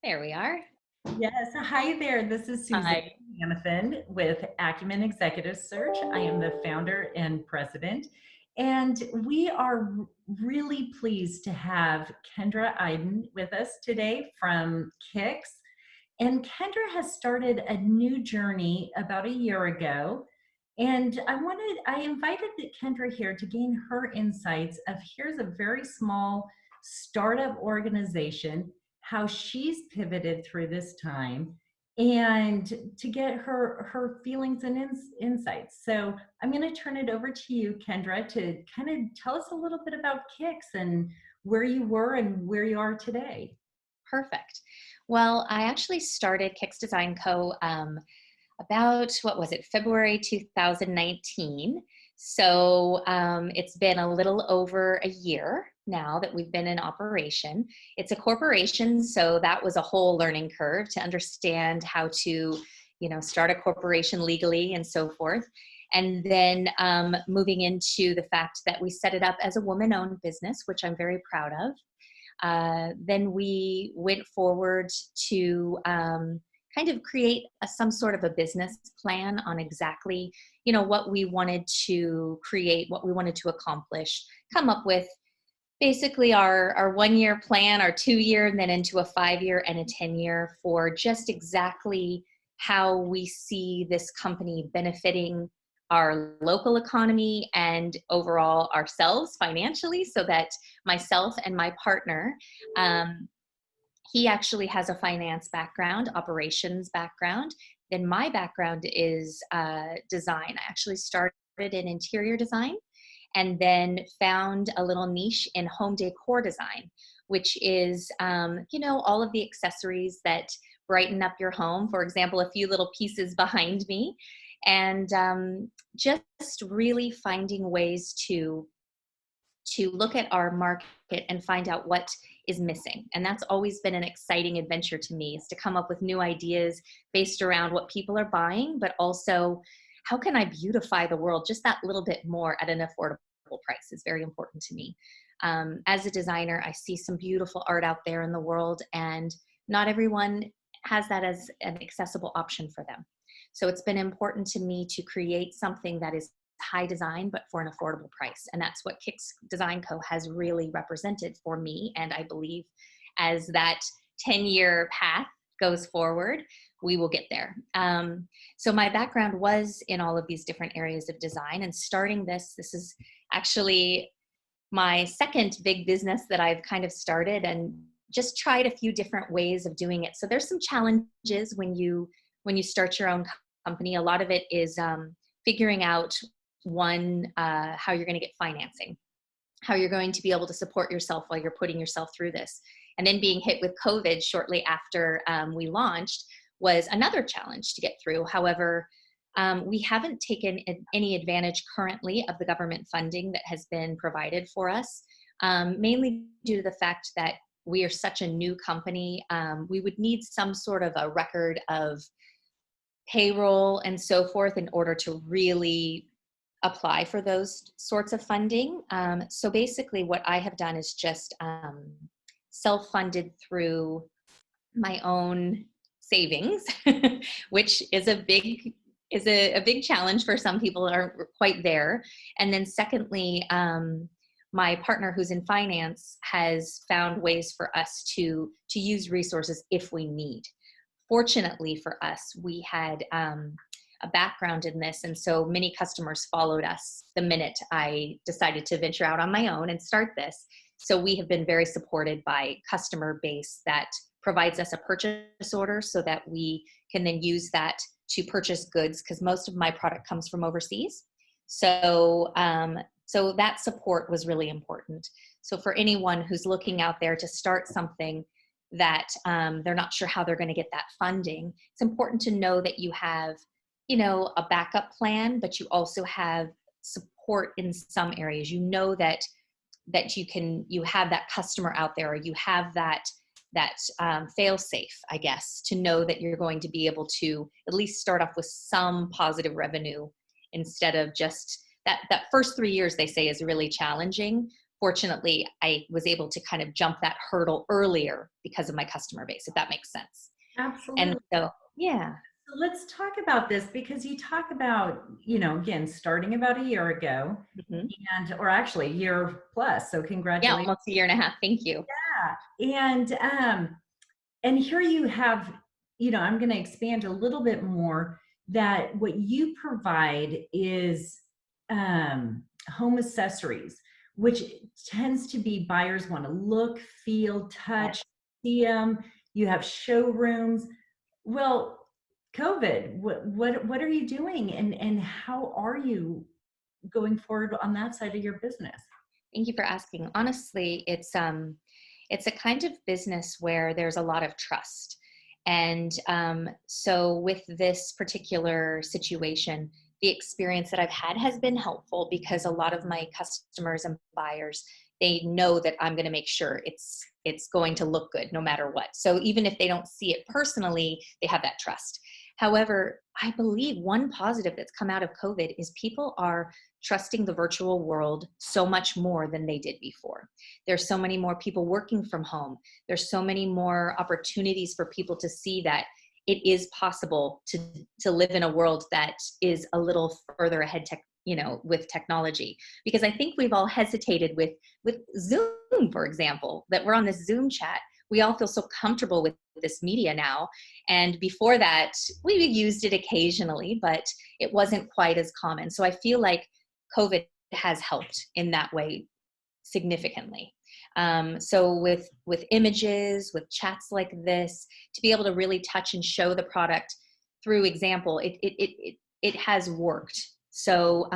There we are. Yes. Hi there. This is Suzanne Hi. Hanafin with Acumen Executive Search. I am the founder and president. And we are really pleased to have Kendra Iden with us today from Kix. And Kendra has started a new journey about a year ago. And I invited Kendra here to gain her insights of here's a very small startup organization, how she's pivoted through this time, and to get her feelings and insights. So I'm going to turn it over to you, Kendra, to kind of tell us a little bit about Kix and where you were and where you are today. Perfect. Well, I actually started Kix Design Co. About, what was it, February 2019. So it's been a little over a year now that we've been in operation. It's a corporation, so that was a whole learning curve to understand how to, start a corporation legally and so forth. And then moving into the fact that we set it up as a woman-owned business, which I'm very proud of. Then we went forward to kind of create some sort of a business plan on exactly, what we wanted to create, what we wanted to accomplish, come up with basically our 1 year plan, our 2 year, and then into a 5 year and a 10 year for just exactly how we see this company benefiting our local economy and overall ourselves financially, so that myself and my partner, um, he actually has a finance background, operations background. Then my background is design. I actually started in interior design and then found a little niche in home decor design, which is, all of the accessories that brighten up your home. For example, a few little pieces behind me. And just really finding ways to look at our market and find out what is missing. And that's always been an exciting adventure to me, is to come up with new ideas based around what people are buying, but also how can I beautify the world just that little bit more at an affordable price is very important to me. As a designer, I see some beautiful art out there in the world, and not everyone has that as an accessible option for them. So it's been important to me to create something that is high design, but for an affordable price. And that's what Kix Design Co. has really represented for me. And I believe as that 10-year path goes forward, we will get there. So my background was in all of these different areas of design, and starting this is actually my second big business that I've kind of started and just tried a few different ways of doing it. So there's some challenges when you start your own company. A lot of it is figuring out how you're going to get financing, how you're going to be able to support yourself while you're putting yourself through this. And then being hit with COVID shortly after we launched was another challenge to get through. However, we haven't taken any advantage currently of the government funding that has been provided for us, mainly due to the fact that we are such a new company. We would need some sort of a record of payroll and so forth in order to really apply for those sorts of funding. So basically what I have done is just self-funded through my own savings, which is a big challenge for some people aren't quite there. And then secondly, my partner who's in finance has found ways for us to use resources if we need. Fortunately for us, we had a background in this, and so many customers followed us the minute I decided to venture out on my own and start this. So we have been very supported by customer base that provides us a purchase order so that we can then use that to purchase goods, because most of my product comes from overseas. So so that support was really important. So for anyone who's looking out there to start something that they're not sure how they're going to get that funding, it's important to know that you have, a backup plan, but you also have support in some areas. You know that you have that customer out there, or you have that fail safe, I guess, to know that you're going to be able to at least start off with some positive revenue, instead of just that first 3 years they say is really challenging. fortunately, I was able to kind of jump that hurdle earlier because of my customer base, if that makes sense. And Absolutely. so, yeah. So let's talk about this because you talk about, you know, again, starting about a year ago Mhm. and, or actually a year plus. So Yeah, congratulations. almost a year and a half. Thank you. And here you have, you know, I'm going to expand a little bit more that what you provide is home accessories, which tends to be buyers want to look, feel, touch, Yes. see them. You have showrooms. Well, COVID, what are you doing, and how are you going forward on that side of your business? Thank you for asking. Honestly, it's a kind of business where there's a lot of trust. And so with this particular situation, the experience that I've had has been helpful because a lot of my customers and buyers, they know that I'm going to make sure it's going to look good no matter what. So even if they don't see it personally, they have that trust. However, I believe one positive that's come out of COVID is people are trusting the virtual world so much more than they did before. There's so many more people working from home. There's so many more opportunities for people to see that it is possible to live in a world that is a little further ahead with technology. Because I think we've all hesitated with Zoom, for example, that we're on this Zoom chat. We all feel so comfortable with this media now. And before that, we used it occasionally, but it wasn't quite as common. So I feel like COVID has helped in that way significantly. So with images, with chats like this, to be able to really touch and show the product through example, it has worked. So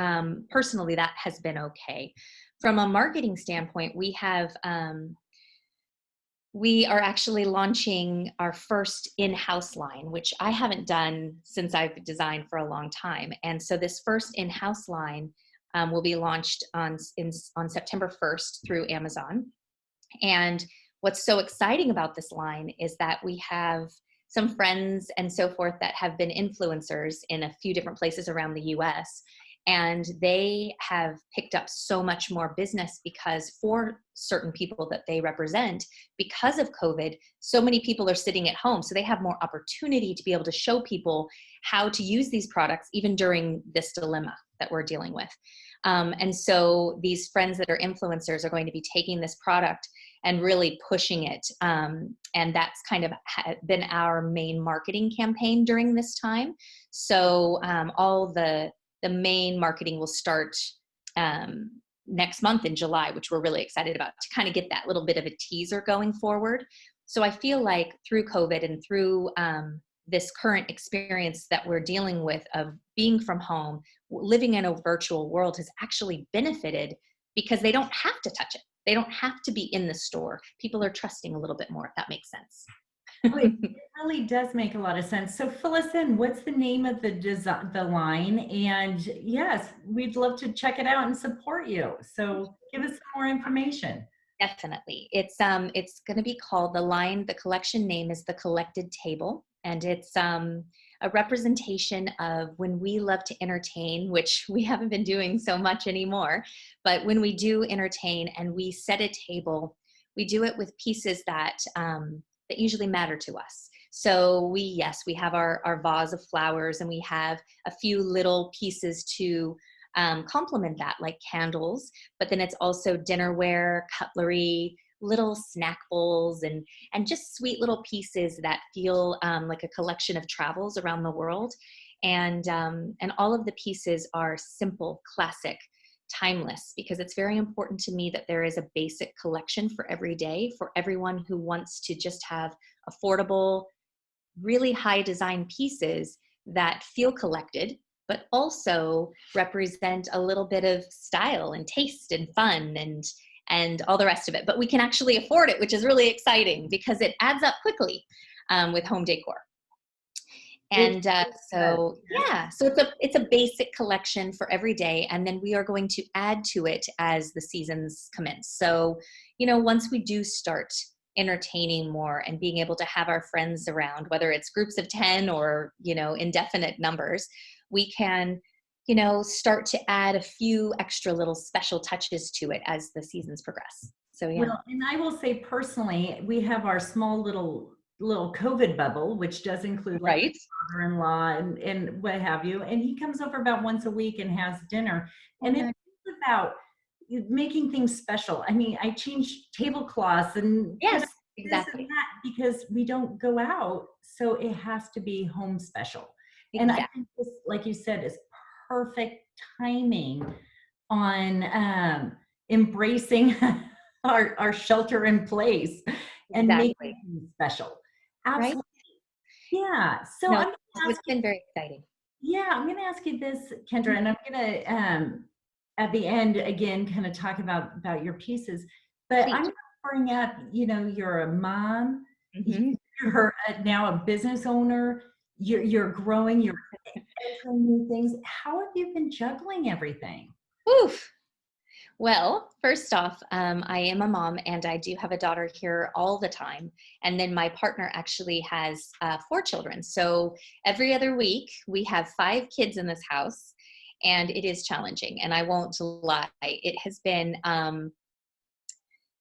personally, that has been okay. From a marketing standpoint, we are actually launching our first in-house line, which I haven't done since I've designed for a long time. And so this first in-house line will be launched on September 1st through Amazon. And what's so exciting about this line is that we have some friends and so forth that have been influencers in a few different places around the US. And they have picked up so much more business because for certain people that they represent, because of COVID, so many people are sitting at home. So they have more opportunity to be able to show people how to use these products, even during this dilemma that we're dealing with. And so these friends that are influencers are going to be taking this product and really pushing it. And that's kind of been our main marketing campaign during this time. So all the main marketing will start next month in July, which we're really excited about to kind of get that little bit of a teaser going forward. So I feel like through COVID and through this current experience that we're dealing with of being from home, living in a virtual world has actually benefited because they don't have to touch it. They don't have to be in the store. People are trusting a little bit more, if that makes sense. Oh, it really does make a lot of sense. So fill us in. What's the name of the design, the line? And yes, we'd love to check it out and support you. So give us some more information. Definitely. It's going to be called the collection name is The Collected Table, and it's a representation of when we love to entertain, which we haven't been doing so much anymore, but when we do entertain and we set a table, we do it with pieces that usually matter to us. So we have our vase of flowers, and we have a few little pieces to complement that, like candles, but then it's also dinnerware, cutlery, little snack bowls, and just sweet little pieces that feel like a collection of travels around the world. And all of the pieces are simple, classic, timeless, because it's very important to me that there is a basic collection for every day for everyone who wants to just have affordable, really high design pieces that feel collected, but also represent a little bit of style and taste and fun and all the rest of it. But we can actually afford it, which is really exciting because it adds up quickly with home decor. It And does. so yeah, so it's a basic collection for every day, and then we are going to add to it as the seasons commence. So, once we do start entertaining more and being able to have our friends around, whether it's groups of 10 or indefinite numbers, we can start to add a few extra little special touches to it as the seasons progress. So yeah. Well, and I will say personally, we have our small little COVID bubble, which does include like my Right. father-in-law and what have you. And he comes over about once a week and has dinner. Oh, And it's nice. about making things special. I mean, I change tablecloths and put up Yes, this and exactly. that because we don't go out. So it has to be home special. And I Exactly. think this, like you said, is perfect timing on embracing our shelter in place and making Exactly. things special. Right. Absolutely. Yeah. So No, I'm going to so ask it's you, been very exciting. yeah, I'm going to ask you this, Mhm. Kendra, and I'm going to, at the end, again, kind of talk about your pieces, but I'm Please. going to bring up, you're a mom, Hmm. you're now a business owner, you're growing, you're entering new things. How have you been juggling everything? Oof. Well, first off, I am a mom and I do have a daughter here all the time. And then my partner actually has 4 children. So every other week, we have 5 kids in this house, and it is challenging. And I won't lie, it has been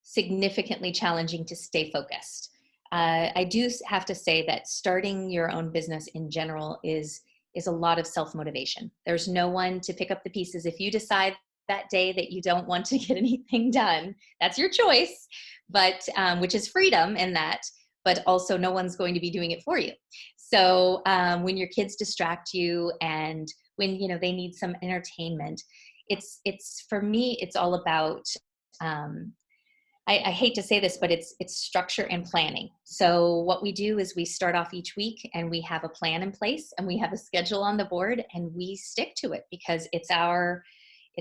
significantly challenging to stay focused. I do have to say that starting your own business in general is a lot of self motivation. There's no one to pick up the pieces. If you decide that day that you don't want to get anything done, that's your choice. But which is freedom in that. But also, no one's going to be doing it for you. So when your kids distract you, and when they need some entertainment, it's for me. It's all about um, I hate to say this, but it's structure and planning. So what we do is we start off each week and we have a plan in place and we have a schedule on the board and we stick to it because it's our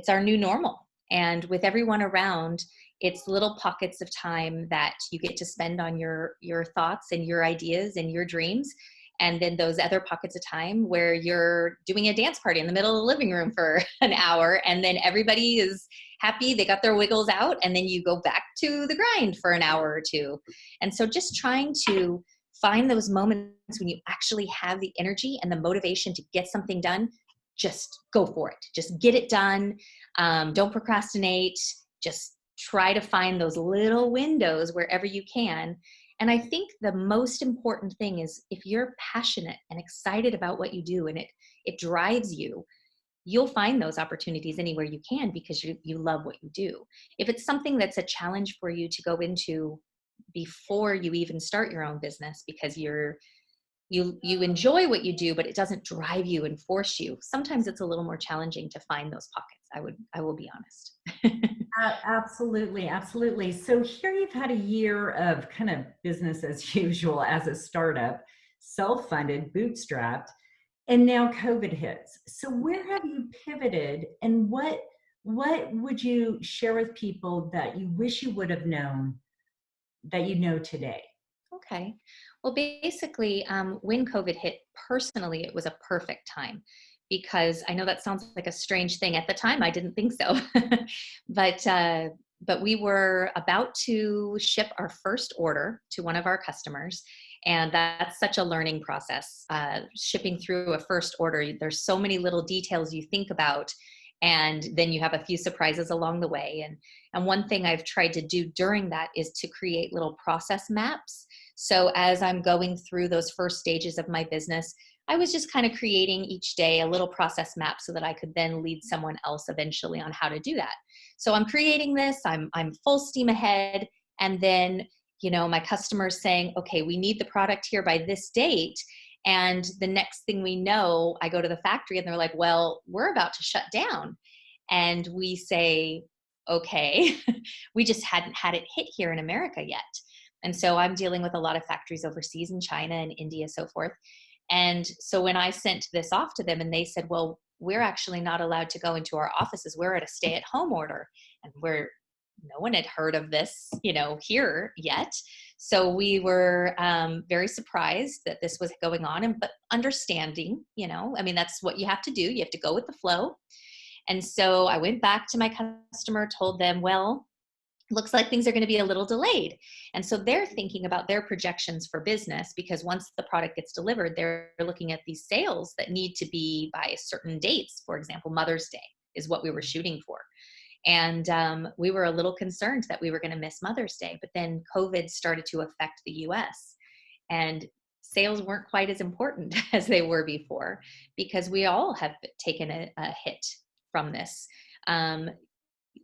new normal. And with everyone around, it's little pockets of time that you get to spend on your thoughts and your ideas and your dreams. And then those other pockets of time where you're doing a dance party in the middle of the living room for an hour, and then everybody is happy, they got their wiggles out, and then you go back to the grind for an hour or two. And so just trying to find those moments when you actually have the energy and the motivation to get something done, just go for it. Just get it done. Don't procrastinate. Just try to find those little windows wherever you can. And I think the most important thing is if you're passionate and excited about what you do and it drives you, you'll find those opportunities anywhere you can because you love what you do. If it's something that's a challenge for you to go into before you even start your own business because you enjoy what you do, but it doesn't drive you and force you, sometimes it's a little more challenging to find those pockets. I will be honest. Absolutely, absolutely. So here you've had a year of kind of business as usual as a startup, self-funded, bootstrapped, and now COVID hits. So where have you pivoted, and what would you share with people that you wish you would have known that you know today? Okay. Well, basically, when COVID hit, personally, it was a perfect time because I know that sounds like a strange thing. At the time, I didn't think so, but but we were about to ship our first order to one of our customers, and that's such a learning process. Shipping through a first order, there's so many little details you think about, and then you have a few surprises along the way. And one thing I've tried to do during that is to create little process maps, so as I'm going through those first stages of my business, I was just kind of creating each day a little process map so that I could then lead someone else eventually on how to do that. So I'm creating this, I'm full steam ahead, and then my customers saying, "Okay, we need the product here by this date." And the next thing we know, I go to the factory and they're like, "Well, we're about to shut down." And we say, "Okay." We just hadn't had it hit here in America yet. And so I'm dealing with a lot of factories overseas in China and India, so forth. And so when I sent this off to them and they said, "Well, we're actually not allowed to go into our offices. We're at a stay at home order." And no one had heard of this, here yet. So we were very surprised that this was going on, but understanding, I mean, that's what you have to do. You have to go with the flow. And so I went back to my customer, told them, "Well, looks like things are going to be a little delayed. And so they're thinking about their projections for business, because once the product gets delivered, they're looking at these sales that need to be by certain dates. For example, Mother's Day is what we were shooting for. And we were a little concerned that we were going to miss Mother's Day. But then COVID started to affect the US, and sales weren't quite as important as they were before, because we all have taken a hit from this. Um,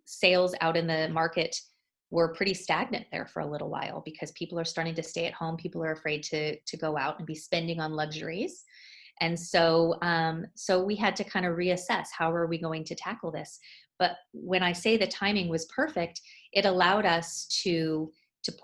Sales out in the market were pretty stagnant there for a little while, because people are starting to stay at home. People are afraid to go out and be spending on luxuries. And so we had to kind of reassess, how are we going to tackle this? But when I say the timing was perfect, it allowed us to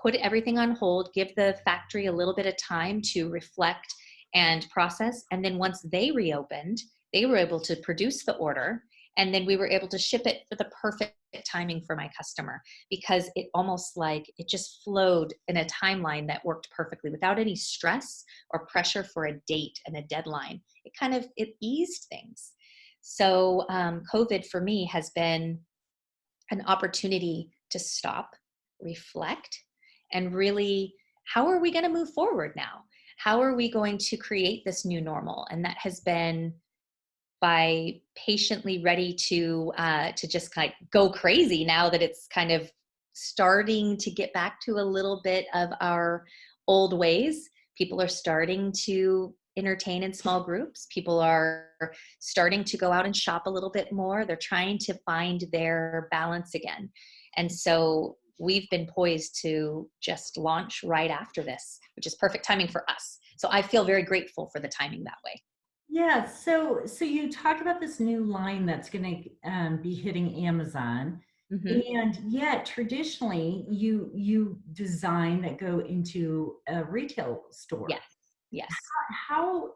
put everything on hold, give the factory a little bit of time to reflect and process. And then once they reopened, they were able to produce the order, and then we were able to ship it for the perfect timing for my customer, because it almost like it just flowed in a timeline that worked perfectly without any stress or pressure for a date and a deadline. It eased things. So COVID for me has been an opportunity to stop, reflect, and really, how are we going to move forward now? How are we going to create this new normal? And that has been by patiently ready to just kind of go crazy now that it's kind of starting to get back to a little bit of our old ways. People are starting to entertain in small groups. People are starting to go out and shop a little bit more. They're trying to find their balance again. And so we've been poised to just launch right after this, which is perfect timing for us. So I feel very grateful for the timing that way. Yeah, so you talk about this new line that's going to be hitting Amazon, Mm-hmm. and yet traditionally you design that go into a retail store. Yes. Yes. How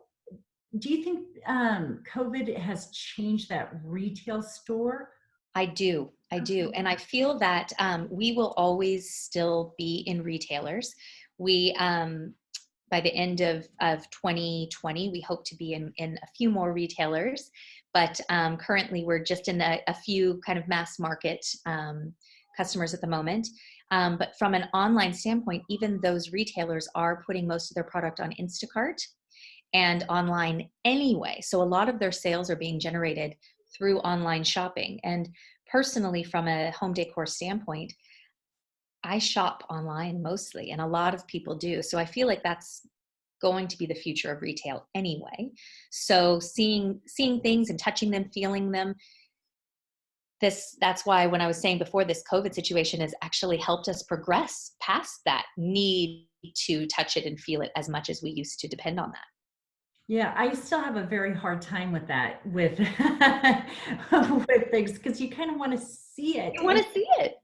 do you think COVID has changed that retail store? I do. I do. And I feel that we will always still be in retailers. We, by the end of 2020, we hope to be in a few more retailers. But currently, we're just in a few kind of mass market customers at the moment. But from an online standpoint, even those retailers are putting most of their product on Instacart and online anyway. So a lot of their sales are being generated through online shopping. And personally, from a home decor standpoint, I shop online mostly, and a lot of people do. So I feel like that's going to be the future of retail anyway. So seeing things and touching them, feeling them, that's why when I was saying before, this COVID situation has actually helped us progress past that need to touch it and feel it as much as we used to depend on that. Yeah, I still have a very hard time with that, with with things, because you kind of want to see it. You want to see it.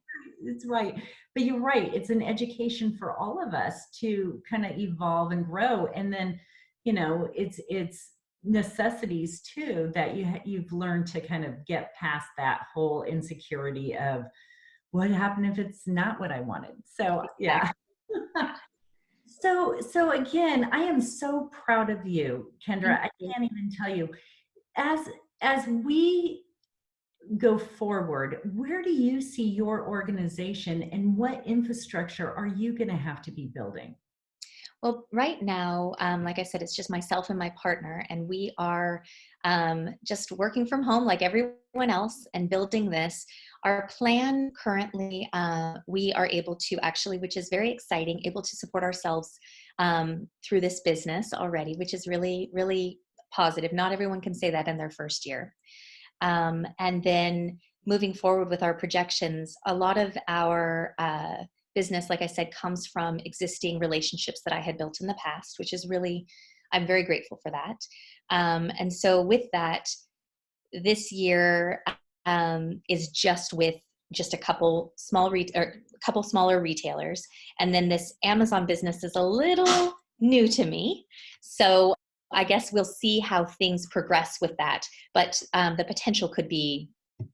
It's right. But you're right. It's an education for all of us to kind of evolve and grow. And then, it's necessities too that you've learned to kind of get past that whole insecurity of what happened if it's not what I wanted. So, yeah. Exactly. Yeah. So again, I am so proud of you, Kendra. Thank I you. can't even tell you. As as we go forward, where do you see your organization and what infrastructure are you going to have to be building? Well, right now, like I said, it's just myself and my partner, and we are just working from home like everyone else and building this. Our plan currently, we are able to actually, which is very exciting, able to support ourselves through this business already, which is really, really positive. Not everyone can say that in their first year. And then moving forward with our projections, a lot of our business, like I said, comes from existing relationships that I had built in the past, which is really, I'm very grateful for that. And so with that, this year is just with just a couple or a couple smaller retailers. And then this Amazon business is a little new to me. So I guess we'll see how things progress with that. But the potential could be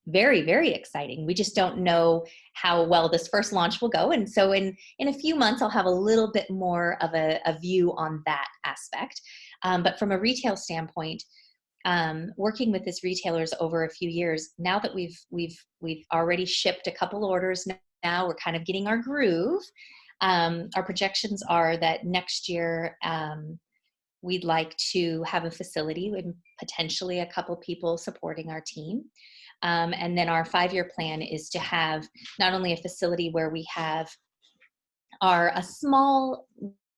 very, very exciting. We just don't know how well this first launch will go. And so in a few months, I'll have a little bit more of a view on that aspect. But from a retail standpoint, working with these retailers over a few years, now that we've already shipped a couple orders now. We're kind of getting our groove. Our projections are that next year, we'd like to have a facility with potentially a couple people supporting our team. And then our 5-year plan is to have not only a facility where we have a small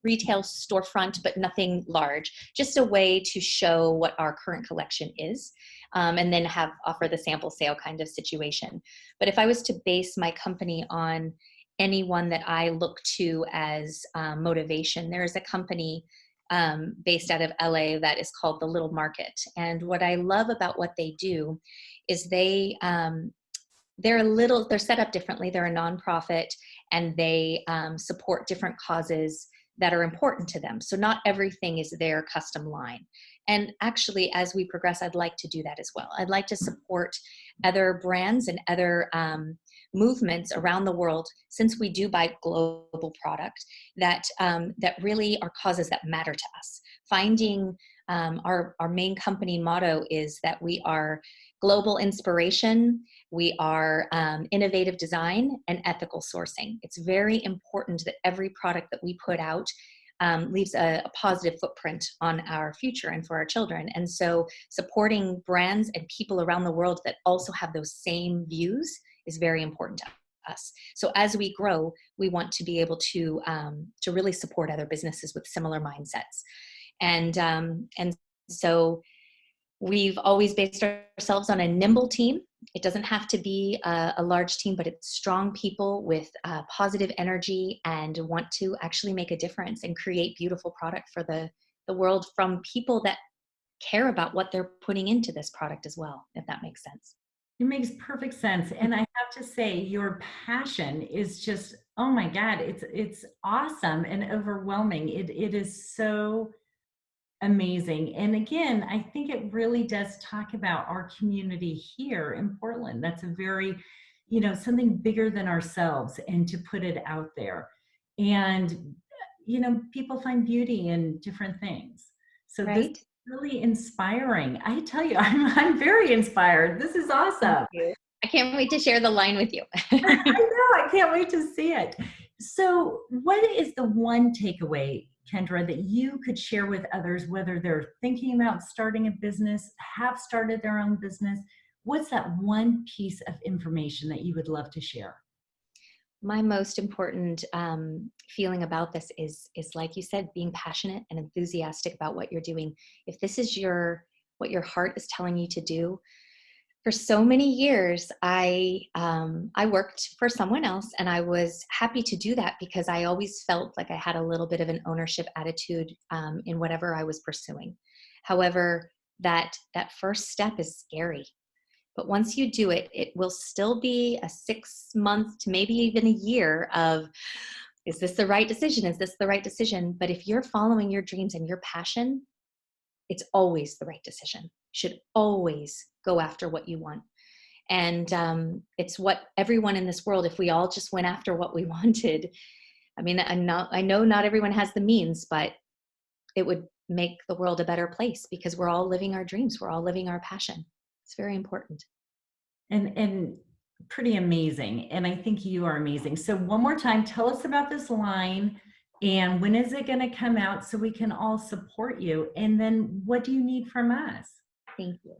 retail storefront, but nothing large, just a way to show what our current collection is, and then offer the sample sale kind of situation. But if I was to base my company on anyone that I look to as motivation, there is a company based out of LA that is called The Little Market. And what I love about what they do is they're set up differently. They're a nonprofit, and they support different causes that are important to them. So not everything is their custom line. And actually, as we progress, I'd like to do that as well. I'd like to support other brands and other movements around the world, since we do buy global product, that really are causes that matter to us. Finding our main company motto is that we are global inspiration, we are innovative design, and ethical sourcing. It's very important that every product that we put out leaves a positive footprint on our future and for our children. And so supporting brands and people around the world that also have those same views is very important to us. So as we grow, we want to be able to really support other businesses with similar mindsets. And so we've always based ourselves on a nimble team. It doesn't have to be a large team, but it's strong people with positive energy and want to actually make a difference and create beautiful product for the world from people that care about what they're putting into this product as well, if that makes sense. It makes perfect sense. And I have to say, your passion is just, oh my God, it's awesome and overwhelming. It is so amazing. And again, I think it really does talk about our community here in Portland. That's a very, something bigger than ourselves, and to put it out there. And, people find beauty in different things. So this is Right? really inspiring. I tell you, I'm very inspired. This is Thank awesome. you. I can't wait to share the line with you. I know, I can't wait to see it. So, what is the one takeaway, Kendra, that you could share with others, whether they're thinking about starting a business, have started their own business? What's that one piece of information that you would love to share? My most important feeling about this is like you said, being passionate and enthusiastic about what you're doing. If this is what your heart is telling you to do, for so many years, I worked for someone else, and I was happy to do that because I always felt like I had a little bit of an ownership attitude in whatever I was pursuing. However, that first step is scary. But once you do it, it will still be a 6 month to maybe even a year of, is this the right decision? Is this the right decision? But if you're following your dreams and your passion, it's always the right decision. You should always go after what you want. And it's what everyone in this world, if we all just went after what we wanted, I mean, I know not everyone has the means, but it would make the world a better place because we're all living our dreams. We're all living our passion. It's very important. And pretty amazing. And I think you are amazing. So, one more time, tell us about this line, and when is it going to come out so we can all support you? And then what do you need from us? Thank you.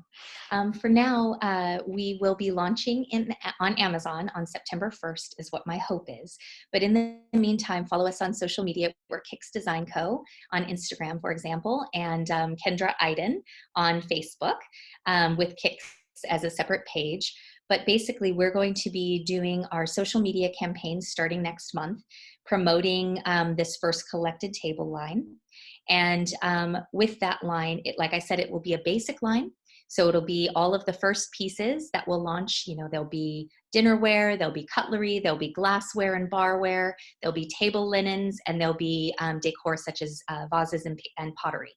For now, we will be launching on Amazon on September 1st is what my hope is. But in the meantime, follow us on social media. We're Kicks Design Co. on Instagram, for example, and Kendra Iden on Facebook, with Kicks as a separate page. But basically, we're going to be doing our social media campaigns starting next month, promoting this first collected table line. And with that line, like I said, it will be a basic line. So it'll be all of the first pieces that will launch. There'll be dinnerware, there'll be cutlery, there'll be glassware and barware, there'll be table linens, and there'll be decor such as vases and pottery.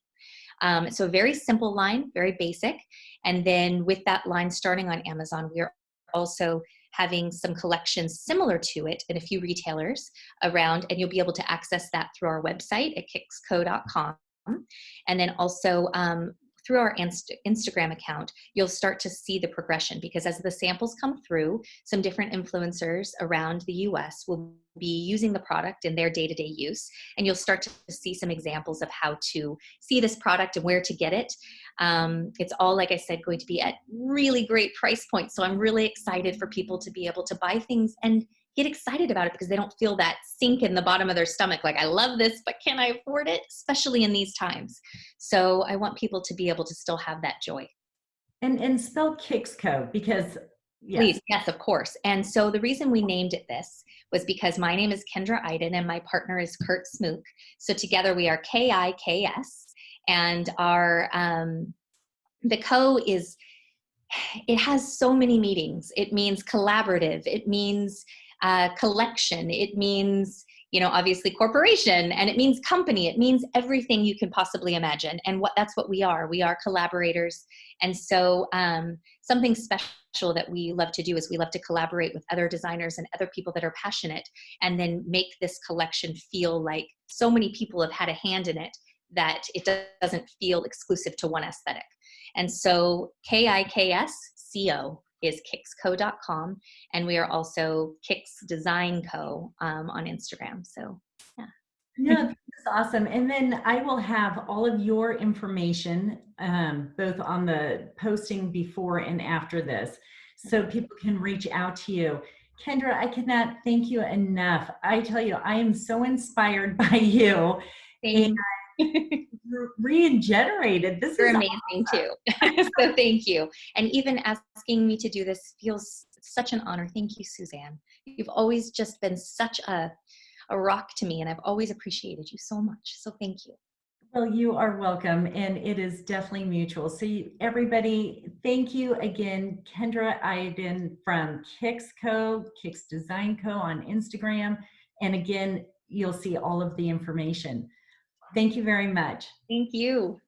So a very simple line, very basic. And then with that line starting on Amazon, we are also having some collections similar to it in a few retailers around, and you'll be able to access that through our website at kicksco.com. And then also through our Instagram account, you'll start to see the progression, because as the samples come through, some different influencers around the US will be using the product in their day-to-day use, and you'll start to see some examples of how to see this product and where to get it. It's all, like I said, going to be at really great price points. So I'm really excited for people to be able to buy things and get excited about it, because they don't feel that sink in the bottom of their stomach, like, I love this, but can I afford it? Especially in these times. So I want people to be able to still have that joy. And spell Kixco, because yes. Please, yes, of course. And so the reason we named it this was because my name is Kendra Iden and my partner is Kurt Smook. So together we are KIKS, and our the co is, it has so many meanings. It means collaborative. It means collection. It means, obviously corporation, and it means company. It means everything you can possibly imagine. And that's what we are. We are collaborators. And so something special that we love to do is we love to collaborate with other designers and other people that are passionate, and then make this collection feel like so many people have had a hand in it, that it doesn't feel exclusive to one aesthetic. And so KIKSCO is kixco.com, and we are also Kix Design Co. On Instagram. So yeah. No, that's awesome. And then I will have all of your information, both on the posting before and after this, so people can reach out to you. Kendra, I cannot thank you enough. I tell you, I am so inspired by you. Thank You're regenerated. This You're is amazing too. So thank you. And even asking me to do this feels such an honor. Thank you, Suzanne. You've always just been such a rock to me, and I've always appreciated you so much. So thank you. Well, you are welcome, and it is definitely mutual. So everybody, thank you again, Kendra Iden from Kixco, Kix Design Co. on Instagram. And again, you'll see all of the information. Thank you very much. Thank you.